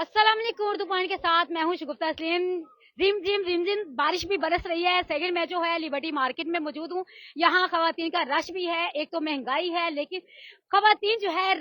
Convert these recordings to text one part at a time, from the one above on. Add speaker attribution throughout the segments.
Speaker 1: अस्सलाम वालेकुम। उर्दू पॉइंट के साथ मैं हूँ शगुफ्ता तस्लीम। रिम झिम बारिश भी बरस रही है। सेकंड में जो है लिबर्टी मार्केट में मौजूद हूँ। यहाँ खवातीन का रश भी है। एक तो महंगाई है, लेकिन खवातीन जो है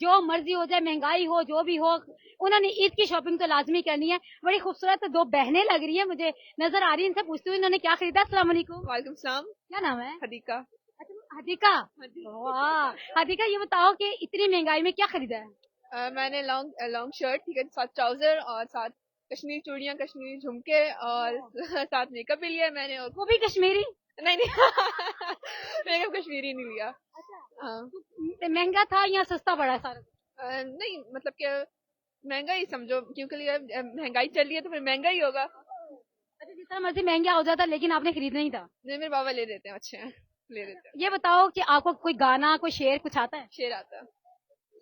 Speaker 1: जो मर्जी हो जाए, महंगाई हो जो भी हो, उन्होंने ईद की शॉपिंग तो लाजमी करनी है। बड़ी खूबसूरत दो बहनें लग रही है, मुझे नजर आ रही है। इनसे पूछती हूँ इन्होंने क्या खरीदा। अस्सलाम वालेकुम।
Speaker 2: वालेकुम सलाम।
Speaker 1: क्या नाम है?
Speaker 2: हदीका।
Speaker 1: अच्छा, हदीका। वाह हदीका, ये बताओ कि इतनी महंगाई में क्या खरीदा है?
Speaker 2: मैंने लॉन्ग शर्ट, ठीक है, साथ ट्राउजर और साथ कश्मीरी चूड़ियाँ, कश्मीरी झुमके और साथ मेकअप भी लिया है मैंने। और
Speaker 1: वो भी कश्मीरी?
Speaker 2: नहीं मेकअप कश्मीरी नहीं लिया। हाँ।
Speaker 1: तो महंगा था या सस्ता पड़ा सारा?
Speaker 2: नहीं, मतलब कि महंगा ही समझो, क्योंकि महंगाई चल रही है तो फिर महंगा ही होगा।
Speaker 1: अच्छा, जितना मर्जी महंगा हो जाता लेकिन आपने खरीदना ही था।
Speaker 2: नहीं, मेरे बाबा ले देते हैं, अच्छे हैं, ले देते हैं।
Speaker 1: ये बताओ कि आपको कोई गाना, कोई शेर कुछ आता है?
Speaker 2: शेर आता है।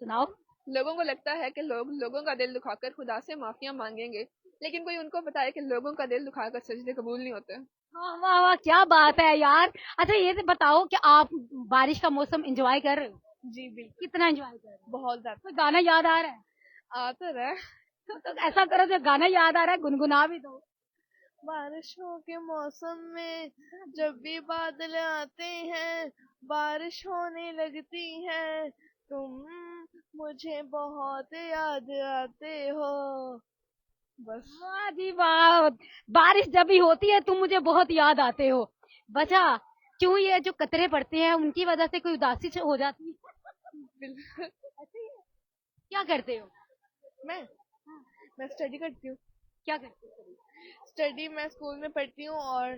Speaker 1: सुनाओ।
Speaker 2: लोगों को लगता है कि लोगों का दिल दुखाकर खुदा से माफिया मांगेंगे, लेकिन कोई उनको बताए कि लोगों का दिल दुखाकर सजदे कबूल नहीं होते।
Speaker 1: वाह वाह वाह, क्या बात है यार। अच्छा, ये तो बताओ कि आप बारिश का मौसम एंजॉय कर रहे हो?
Speaker 2: जी बिल्कुल,
Speaker 1: कितना एंजॉय कर रहे हो?
Speaker 2: बहुत ज्यादा।
Speaker 1: कोई गाना याद आ रहा है?
Speaker 2: आ तो रहा है।
Speaker 1: तो ऐसा करो, जो गाना याद आ रहा है गुनगुना भी दो।
Speaker 2: बारिशों के मौसम में जब भी बादल आते हैं, बारिश होने लगती है, तुम मुझे बहुत याद आते हो। बस।
Speaker 1: वाह जी वाह। बारिश जब भी होती है तुम मुझे बहुत याद आते हो। बचा क्यों, ये जो कतरे पड़ते हैं उनकी वजह से कोई उदासी से हो जाती है?
Speaker 2: बिल्कुल।
Speaker 1: ऐसे ही है। क्या करते हो?
Speaker 2: मैं मैं स्टडी करती हूँ।
Speaker 1: क्या करते हो?
Speaker 2: स्टडी मैं स्कूल में पढ़ती हूँ और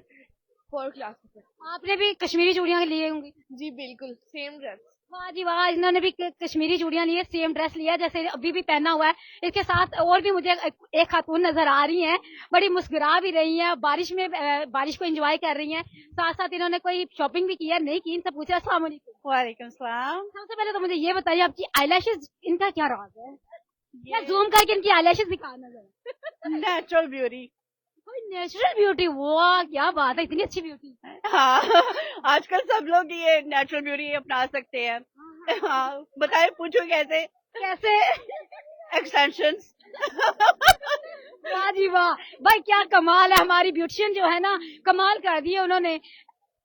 Speaker 2: 4th क्लास में पढ़ती
Speaker 1: आपने भी कश्मीरी चूड़ियां लिए होंगी?
Speaker 2: हूँ। जी बिल्कुल, सेम ड्रेस।
Speaker 1: वाह जी वाह, इन्होंने भी कश्मीरी चूड़ियां लिए, सेम ड्रेस लिया जैसे अभी भी पहना हुआ है। इसके साथ और भी मुझे एक खातून नजर आ रही हैं, बड़ी मुस्कुरा भी रही हैं, बारिश में बारिश को एंजॉय कर रही हैं। साथ साथ इन्होंने कोई शॉपिंग भी की है नहीं की? इनसे पूछा। अस्सलाम वालेकुम।
Speaker 3: वालेकुम सलाम।
Speaker 1: सबसे पहले तो मुझे ये बताइए, आपकी आईलैशेस इनका क्या राज है? या जूम करके इनकी आईलैशेस दिखाना जरा।
Speaker 3: Natural beauty.
Speaker 1: कोई नेचुरल ब्यूटी? वाह क्या बात है, इतनी अच्छी ब्यूटी।
Speaker 3: हाँ, आजकल सब लोग ये नेचुरल ब्यूटी अपना सकते हैं। हाँ, बताए, पूछो कैसे?
Speaker 1: कैसे?
Speaker 3: एक्सटेंशंस।
Speaker 1: वाह जी वाह भाई, क्या कमाल है। हमारी ब्यूटिशियन जो है ना, कमाल कर दिए उन्होंने।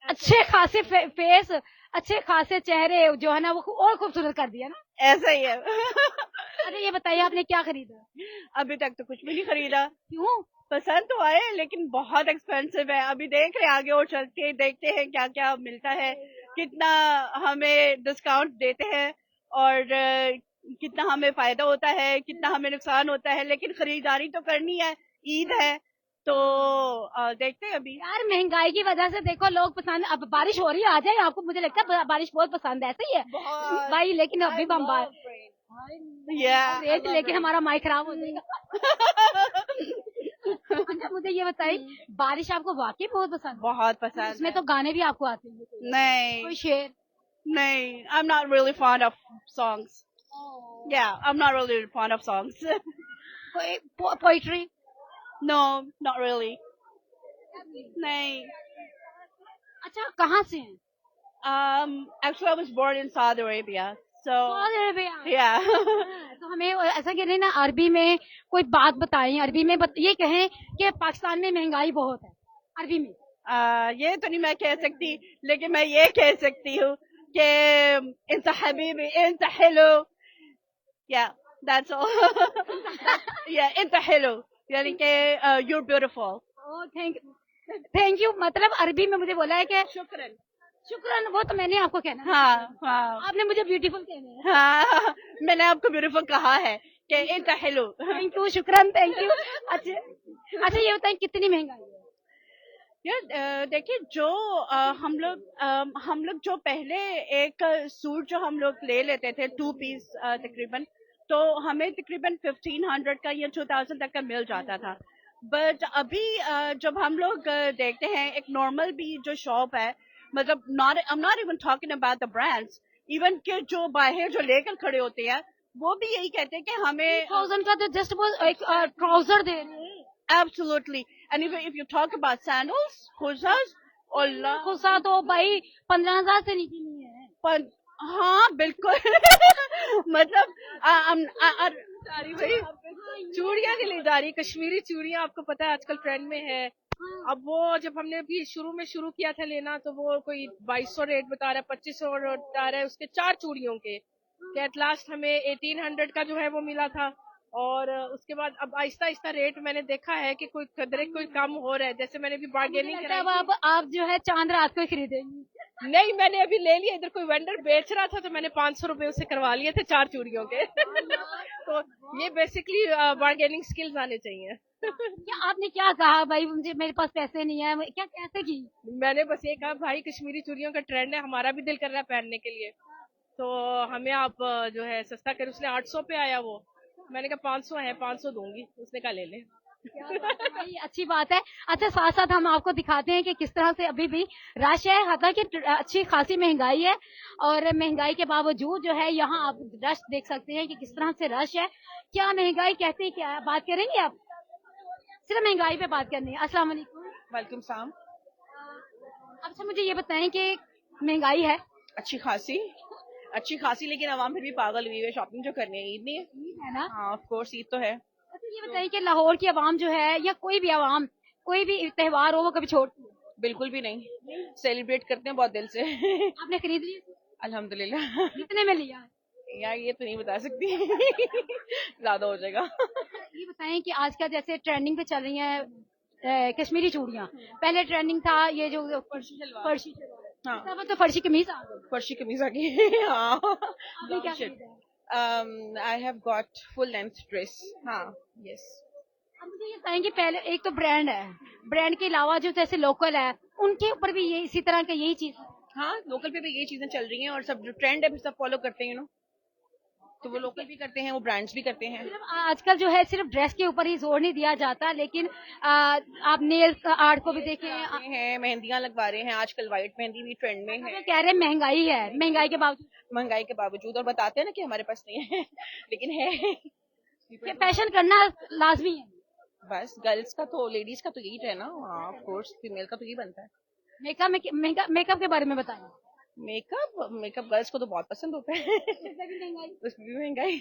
Speaker 1: अच्छे खासे फेस, अच्छे खासे चेहरे जो है ना, वो और खूबसूरत कर दिया ना।
Speaker 3: ऐसा ही है।
Speaker 1: अच्छा, ये बताइए आपने क्या खरीदा?
Speaker 3: अभी तक तो कुछ भी नहीं खरीदा।
Speaker 1: क्यों?
Speaker 3: पसंद तो आए लेकिन बहुत एक्सपेंसिव है। अभी देख रहे हैं, आगे और चल के देखते हैं क्या क्या मिलता है, कितना हमें डिस्काउंट देते हैं और कितना हमें फायदा होता है, कितना हमें नुकसान होता है। लेकिन खरीदारी तो करनी है, ईद है तो देखते हैं अभी।
Speaker 1: यार महंगाई की वजह से देखो लोग पसंद, अब बारिश हो रही है, आ जाए आपको, मुझे लगता है बारिश बहुत पसंद है। ऐसा ही है
Speaker 3: बहुत।
Speaker 1: भाई, लेकिन अभी हम रेट, लेकिन हमारा माइक खराब हो जाएगा। अच्छा, मुझे ये बताइए, बारिश आपको वाकई बहुत पसंद है?
Speaker 3: बहुत पसंद
Speaker 1: इसमें
Speaker 3: है।
Speaker 1: तो गाने भी आपको आते हैं? कोई
Speaker 3: नहीं
Speaker 1: शेर?
Speaker 3: नहीं, I'm not really fond of songs. Yeah, I'm not really fond of songs.
Speaker 1: कोई पोइट्री?
Speaker 3: No, not really. नहीं.
Speaker 1: अच्छा, कहाँ से हैं?
Speaker 3: Actually, I was born in Saudi Arabia. So,
Speaker 1: Saudi Arabia.
Speaker 3: yeah.
Speaker 1: तो हमें ऐसा कह रहे ना, अरबी में कोई बात बताएं। अरबी में ये कहें कि पाकिस्तान में महंगाई बहुत है, अरबी में।
Speaker 3: ये तो नहीं मैं कह सकती, लेकिन मैं ये कह सकती हूँ कि इंत हबीबी इंत हेलो, yeah, that's all. Yeah, इंत हेलो यानी कि you're beautiful.
Speaker 1: थैंक यू, मतलब अरबी में मुझे बोला है कि
Speaker 3: शुक्रन.
Speaker 1: शुक्रान। वो तो मैंने आपको कहना है।
Speaker 3: हाँ हाँ
Speaker 1: आपने मुझे ब्यूटीफुल कहना है।
Speaker 3: हाँ, मैंने आपको ब्यूटीफुल कहा है कि इंत हेलो.
Speaker 1: थैंक यू, शुक्रान, थैंक यू। अच्छा ये बताएं कितनी महंगाई है?
Speaker 3: यार देखिए, जो हम लोग जो पहले एक सूट जो हम लोग ले लेते थे 2 पीस तकरीबन, तो हमें तकरीबन 1500 का या 2000 तक का मिल जाता था। बट अभी जब हम लोग देखते हैं एक नॉर्मल भी जो शॉप है, मतलब I'm not even talking about the brands, even के जो बाहर जो लेकर खड़े होते हैं वो भी यही कहते हैं कि हमें
Speaker 1: 1000 का तो जस्ट वो एक ट्राउजर दे रहे हैं।
Speaker 3: absolutely. And if you talk about sandals, khuzas, Allah,
Speaker 1: खुसा तो भाई 15,000 से नीचे नहीं है।
Speaker 3: पर हाँ बिल्कुल। मतलब सारी भाई
Speaker 4: चूड़ियां नहीं ले जा रही, कश्मीरी चूड़ियां आपको पता है आजकल ट्रेंड में है। अब वो जब हमने अभी शुरू में शुरू किया था लेना, तो वो कोई 2200 रेट बता रहा है, 2500 बता रहा है उसके 4 चूड़ियों के। एट लास्ट हमें 1800 का जो है वो मिला था। और उसके बाद अब आहिस्ता आहिस्ता रेट मैंने देखा है कि कोई कदरे कोई कम हो रहा है। जैसे मैंने भी बार्गेनिंग
Speaker 1: लगता है अब आप जो है चांद रात को ही खरीदेंगी।
Speaker 4: नहीं, मैंने अभी ले लिया, इधर कोई वेंडर बेच रहा था तो मैंने 500 रुपए उससे करवा लिए थे 4 चूड़ियों के। तो ये बेसिकली बार्गेनिंग स्किल्स आने चाहिए।
Speaker 1: क्या आपने क्या कहा भाई मुझे मेरे पास पैसे नहीं है, क्या कैसे की?
Speaker 4: मैंने बस ये कहा भाई कश्मीरी चूड़ियों का ट्रेंड है, हमारा भी दिल कर रहा है पहनने के लिए, तो हमें आप जो है सस्ता कर। उसने 800 पे आया वो, मैंने कहा 500 है, 500 दूंगी, उसने कहा ले ले।
Speaker 1: भाई अच्छी बात है। अच्छा, साथ साथ हम आपको दिखाते हैं कि किस तरह से अभी भी रश है, हालांकि अच्छी खासी महंगाई है, और महंगाई के बावजूद जो है यहाँ आप रश देख सकते हैं कि किस तरह से रश है। क्या महंगाई कहते हैं, क्या बात करेंगे आप? सिर्फ महंगाई पे बात करनी है। अस्सलाम वालेकुम।
Speaker 5: वालेकुम सलाम।
Speaker 1: अच्छा, मुझे ये बताएं कि महंगाई है
Speaker 5: अच्छी खासी, लेकिन आवाम फिर भी पागल हुई है। शॉपिंग जो करनी है, ईद नहीं है?
Speaker 1: ईद है ना?
Speaker 5: हाँ, ऑफ कोर्स ईद तो है।
Speaker 1: अच्छा, ये बताइए कि लाहौर की आवाम जो है या कोई भी आवाम कोई भी त्योहार हो वो कभी छोड़ती है?
Speaker 5: बिल्कुल भी नहीं, सेलिब्रेट करते हैं बहुत दिल से।
Speaker 1: आपने खरीद ली?
Speaker 5: अल्हम्दुलिल्लाह।
Speaker 1: कितने में लिया?
Speaker 5: यार ये तो नहीं बता सकती। ज्यादा हो जाएगा।
Speaker 1: ये बताएं कि आजकल जैसे ट्रेंडिंग पे चल रही है कश्मीरी चूड़ियाँ, पहले ट्रेंडिंग था ये जो फर्शी
Speaker 5: हाँ,
Speaker 1: शलवार, तो फर्शी कमीज आ गई।
Speaker 5: फर्शी कमीज आ गई। हाँ,
Speaker 1: आपने क्या खरीदा है?
Speaker 5: I have got full length dress. हाँ, यस।
Speaker 1: अब मुझे ये बताएं कि पहले एक तो ब्रांड है, ब्रांड के अलावा जो जैसे लोकल है उनके ऊपर भी ये इसी तरह का यही चीज है।
Speaker 5: हाँ, लोकल पे भी ये चीजें चल रही हैं, और सब जो ट्रेंड है फिर सब फॉलो करते हैं, तो वो लोकल भी करते हैं, वो ब्रांड्स भी करते हैं।
Speaker 1: सिर्फ आजकल जो है सिर्फ ड्रेस के ऊपर ही जोर नहीं दिया जाता, लेकिन आप नेल आर्ट को भी देखें।
Speaker 5: हैं, मेहंदियां लगवा रहे हैं आजकल, व्हाइट मेहंदी भी ट्रेंड में है।
Speaker 1: कह रहे हैं महंगाई है, महंगाई के बावजूद,
Speaker 5: महंगाई के बावजूद, और बताते हैं ना कि हमारे पास नहीं है। लेकिन है।
Speaker 1: फैशन करना लाजमी है।
Speaker 5: बस गर्ल्स का तो, लेडीज का तो यही है ना। हाँ, ऑफ कोर्स फीमेल का तो यही बनता है।
Speaker 1: मेकअप के बारे में बताएं।
Speaker 5: मेकअप गर्ल्स को तो बहुत पसंद होता है। उसमें भी महंगाई।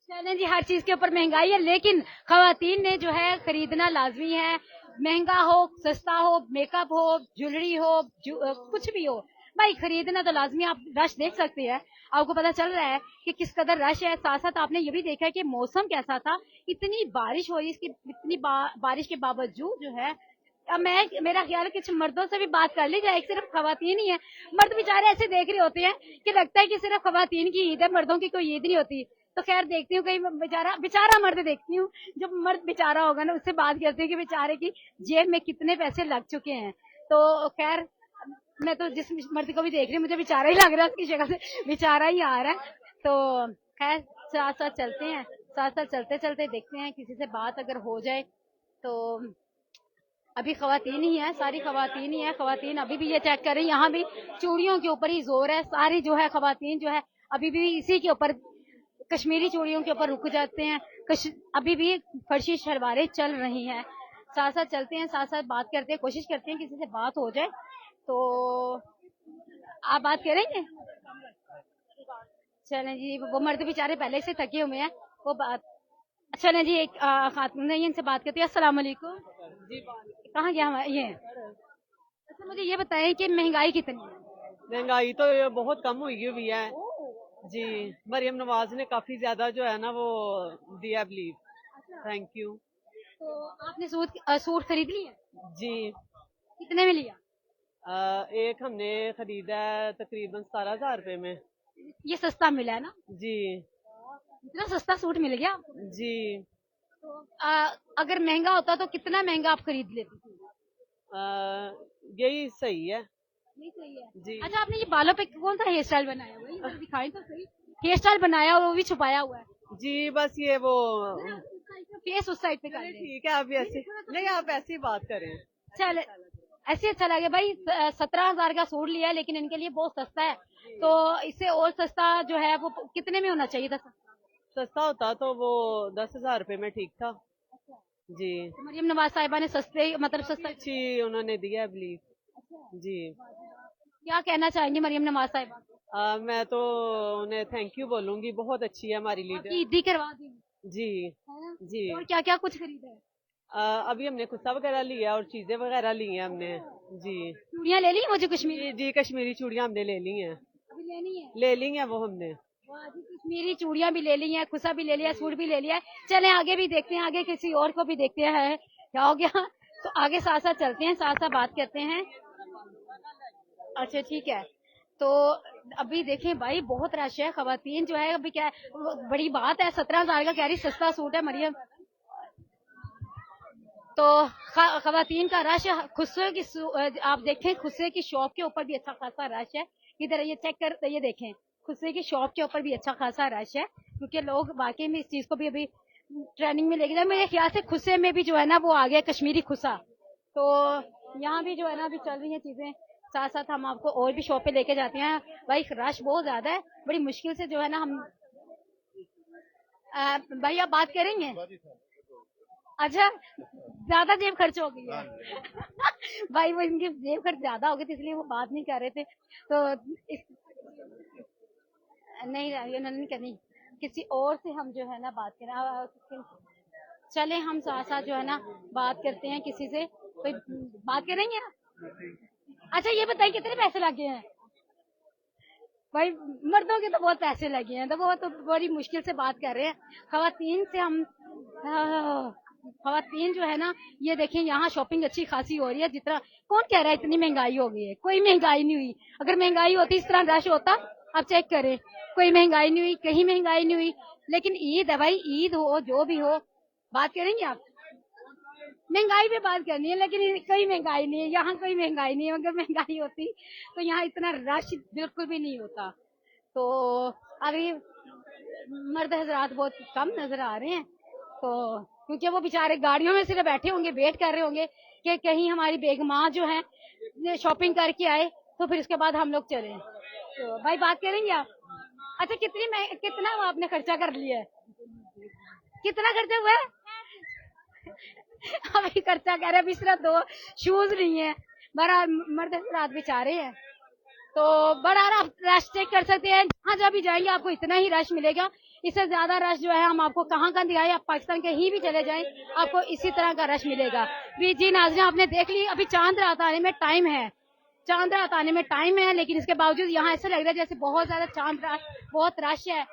Speaker 1: चलें जी, हर चीज के ऊपर महंगाई है, लेकिन खवातीन ने जो है खरीदना लाजमी है। महंगा हो सस्ता हो, मेकअप हो, ज्वेलरी हो, कुछ भी हो, भाई खरीदना तो लाजमी। आप रश देख सकते हैं, आपको पता चल रहा है कि किस कदर रश है। साथ साथ आपने ये भी देखा है कि मौसम कैसा था, इतनी बारिश हो रही, इसकी इतनी बारिश के बावजूद जो है, अब मेरा ख्याल है कि मर्दों से भी बात कर ली जाए, सिर्फ खवातीन ही है। मर्द बेचारे ऐसे देख रहे होते हैं कि लगता है कि सिर्फ खवातीन की ईद है, मर्दों की कोई ईद नहीं होती। तो खैर देखती हूँ, कहीं बेचारा मर्द देखती हूँ, जब मर्द बेचारा होगा ना उससे बात करती हूँ कि बेचारे की जेब में कितने पैसे लग चुके हैं। तो खैर मैं तो जिस मर्द को भी देख रही हूँ मुझे बेचारा ही लग रहा है, उसकी शक्ल से बेचारा ही आ रहा है। तो खैर साथ साथ चलते हैं, साथ साथ चलते चलते देखते हैं किसी से बात अगर हो जाए। तो अभी खवातीन ही है, सारी खवातीन ही है। खवातीन अभी भी ये चेक कर रही है, यहाँ भी चूड़ियों के ऊपर ही जोर है। सारी जो है खवातीन जो है अभी भी इसी के ऊपर, कश्मीरी चूड़ियों के ऊपर रुक जाते हैं। अभी भी फर्शी शलवारें चल रही हैं। साथ साथ चलते हैं, साथ साथ बात करते हैं, कोशिश करते हैं किसी से बात हो जाए। तो आप बात करेंगे? चलें जी, वो मर्द बेचारे पहले से थके हुए हैं, वो बात। चलें जी, एक खातून है, इनसे बात करते हैं। अस्सलाम वालेकुम जी। कहाँ गया हमारा ये? अच्छा, मुझे ये बताएं कि महंगाई कितनी है?
Speaker 6: महंगाई तो ये बहुत कम हुई हुई है जी। मरियम नवाज ने काफी ज्यादा जो है ना वो दिया बिलीव। Thank you.
Speaker 1: तो आपने सूट खरीद लिया
Speaker 6: जी।
Speaker 1: कितने में लिया?
Speaker 6: एक हमने खरीदा है तकरीबन 17,000 रुपए में।
Speaker 1: ये सस्ता मिला है ना
Speaker 6: जी।
Speaker 1: इतना सस्ता सूट मिल गया
Speaker 6: जी।
Speaker 1: तो अगर महंगा होता तो कितना महंगा आप खरीद लेते थे?
Speaker 6: यही सही है।
Speaker 1: नहीं सही है
Speaker 6: जी।
Speaker 1: अच्छा, आपने ये बालों पे कौन सा हेयर स्टाइल बनाया हुआ है? ये दिखाएं तो सही। हेयर स्टाइल बनाया और वो भी छुपाया हुआ है
Speaker 6: जी। बस ये वो
Speaker 1: फेस उस साइड पे कर ले।
Speaker 6: ठीक है, आप ऐसे नहीं, आप ऐसे ही बात करें।
Speaker 1: चल ऐसे अच्छा लगे भाई। 17,000 का सूट लिया है, लेकिन इनके लिए बहुत सस्ता है। तो इससे और सस्ता जो है वो कितने में होना चाहिए था?
Speaker 6: सस्ता होता तो वो 10,000 रुपए में ठीक था जी।
Speaker 1: तो मरियम नवाज साहिबा ने सस्ते मतलब सस्ता
Speaker 6: अच्छी उन्होंने दिया बिलीव जी।
Speaker 1: क्या कहना चाहेंगे मरियम नवाज साहिबा?
Speaker 6: मैं तो उन्हें थैंक यू बोलूंगी, बहुत अच्छी है हमारी लीडर।
Speaker 1: ईदी करवा दी
Speaker 6: जी जी।
Speaker 1: और क्या क्या कुछ खरीदा है?
Speaker 6: अभी हमने खुस्सा वगैरह लिया और चीजें वगैरह ली हैं हमने। जी
Speaker 1: चूड़ियाँ ले ली वो जो कश्मीरी
Speaker 6: जी, कश्मीरी चूड़ियाँ हमने ले ली हैं,
Speaker 1: अभी लेनी है?
Speaker 6: ले ली हैं वो हमने।
Speaker 1: वाह जी, कश्मीरी चूड़ियाँ भी ले ली हैं, खुसा भी ले लिया, सूट भी ले लिया है। चलें आगे भी देखते हैं, आगे किसी और को भी देखते हैं क्या हो गया। तो आगे साथ साथ चलते हैं, साथ साथ बात करते हैं। अच्छा ठीक है, तो अभी देखें भाई बहुत रश है, खवातीन जो है अभी क्या है, बड़ी बात है, 17,000 का कह रही सस्ता सूट है मरियम। तो खवातीन का रश खुस्से की आप देखें खुस्से की शॉप के ऊपर भी अच्छा खासा रश है। इधर ये चेक कर, ये देखें खुस्से की शॉप के ऊपर भी अच्छा खासा रश है, क्योंकि लोग वाकई में इस चीज को भी अभी ट्रेनिंग में लेके जाए। मेरे ख्याल से खुस्से में भी जो है ना वो आ गया कश्मीरी खुस्सा, तो यहाँ भी जो है ना अभी चल रही है चीजें। साथ साथ हम आपको और भी शॉप पे लेके जाते हैं। भाई रश बहुत ज्यादा है, बड़ी मुश्किल से जो है ना हम भाई आप बात करेंगे? अच्छा ज्यादा जेब खर्च हो गई है। भाई वो इनकी जेब खर्च ज्यादा हो गई थी इसलिए वो बात नहीं कर रहे थे। तो नहीं नहीं करनी, किसी और से हम जो है ना बात करें। चले हम साथ साथ जो है ना बात करते हैं किसी से, कोई बात करेंगे आप? अच्छा ये बताइए कितने पैसे लगे हैं? भाई मर्दों के तो बहुत पैसे लगे हैं, तो वो तो बड़ी मुश्किल से बात कर रहे हैं। खवातीन से हम खवातीन जो है ना ये देखें यहाँ शॉपिंग अच्छी खासी हो रही है। जितना कौन कह रहा है इतनी महंगाई हो गई है? कोई महंगाई नहीं हुई। अगर महंगाई होती इस तरह रश होता? आप चेक करें, कोई महंगाई नहीं हुई, कहीं महंगाई नहीं हुई। लेकिन ईद है भाई, ईद हो जो भी हो, बात करेंगे आप? महंगाई पे बात करनी है, लेकिन कोई महंगाई नहीं है यहाँ, कोई महंगाई नहीं है। अगर महंगाई होती तो यहाँ इतना रश बिल्कुल भी नहीं होता। तो अभी मर्द हजरात बहुत कम नजर आ रहे हैं, तो क्योंकि वो बेचारे गाड़ियों में सिर्फ बैठे होंगे, वेट कर रहे होंगे कि कहीं हमारी बेगमां जो है शॉपिंग करके आए, तो फिर उसके बाद हम लोग चले। तो भाई बात करेंगे आप? अच्छा कितना आपने खर्चा कर लिया है? कितना खर्चा हुआ है? अभी खर्चा कर रहे हैं, अभी सिर्फ 2 शूज नहीं है। बड़ा मर्द रात बेचारे हैं, तो बड़ा आप रश चेक कर सकते हैं। जहाँ जहाँ भी जाएंगे आपको इतना ही रश मिलेगा, इससे ज्यादा रश जो है हम आपको कहाँ दिखाएं। आप पाकिस्तान कहीं भी चले जाएं आपको इसी तरह का रश मिलेगा। जी नाज़रीन आपने देख ली, अभी चांद रात आने में टाइम है, चांद रात आने में टाइम है, लेकिन इसके बावजूद यहाँ ऐसा लग रहा है जैसे बहुत ज्यादा चांद रात बहुत रश है।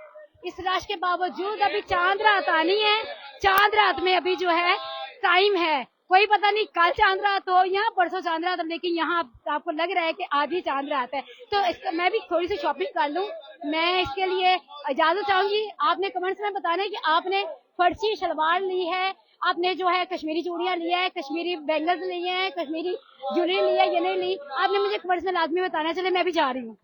Speaker 1: इस रश के बावजूद अभी चांद रात आनी है, चांद रात में अभी जो है टाइम है। कोई पता नहीं कल चांद रात हो या परसों चांद रात, लेकिन यहाँ आपको लग रहा है कि आज ही चांद रात है। तो इसका मैं भी थोड़ी सी शॉपिंग कर लूँ, मैं इसके लिए इजाजत चाहूंगी। आपने कमेंट्स में बताना है कि आपने फर्सी शलवार ली है, आपने जो है कश्मीरी चूड़ियां लिया है, कश्मीरी बैंगल्स लिए हैं, कश्मीरी ज्वेलरी ली है या नहीं ली, आपने मुझे कमेंट्स में लाजमी बताना है। चले मैं भी जा रही हूँ।